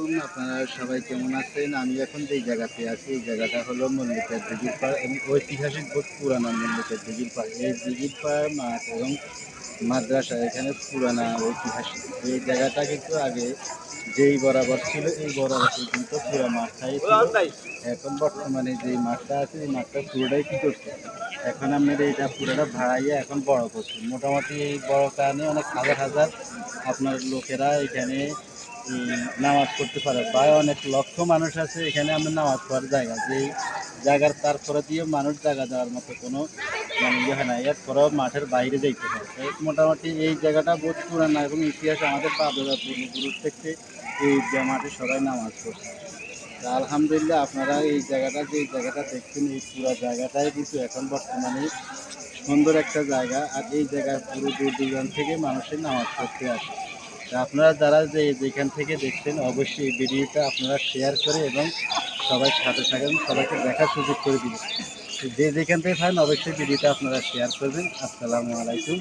আলাইকুম। আপনারা সবাই কেমন আছেন? আমি এখন যেই জায়গাতে আছি এই জায়গাটা হলো মল্লিকার দিঘির পাড় এবং ঐতিহাসিক বহুত পুরানা মল্লিকার দিঘির পাড়। এই দিঘির পাড় মাঠ এবং মাদ্রাসা এখানে পুরানা ঐতিহাসিক। এই জায়গাটা কিন্তু আগে যেই বরাবর ছিল এই বরাবর কিন্তু পুরা মাঠটাই ছিল। এখন বর্তমানে যেই মাঠটা আছে এই মাঠটা পুরোটাই কি করছে? এখন আপনার এইটা পুরোটা ভাড়াইয়া এখন বড় করছে। মোটামুটি এই বড় কারণে অনেক হাজার হাজার আপনার লোকেরা এখানে নামাজ পড়তে পারে। প্রায় অনেক লক্ষ মানুষ আছে এখানে আমরা নামাজ পড়ার জায়গা। যেই জায়গার তারপরে দিয়ে মানুষ জায়গা দেওয়ার মতো কোনো মানে ইয়ে হয় না। এরপরেও মাঠের বাইরে যাইতে হয়। মোটামুটি এই জায়গাটা বহুত পুরানা এবং ইতিহাস আমাদের দাদা পূর্বপুরুষ থেকে এই মাঠে সবাই নামাজ পড়ছে। আলহামদুলিল্লাহ আপনারা এই জায়গাটা যে জায়গাটা দেখছেন এই পুরো জায়গাটাই কিন্তু এখন বর্তমানে সুন্দর একটা জায়গা। আর এই জায়গায় পুরো দূর দূরান্ত থেকে মানুষের নামাজ পড়তে আসে। তা আপনারা যারা যেখান থেকে দেখছেন অবশ্যই এই ভিডিওটা আপনারা শেয়ার করে এবং সবাই সাথে থাকেন, সবাইকে দেখার সুযোগ করে দিবেন। যে যেখান থেকে থাকেন অবশ্যই ভিডিওটা আপনারা শেয়ার করবেন। আসসালামু আলাইকুম।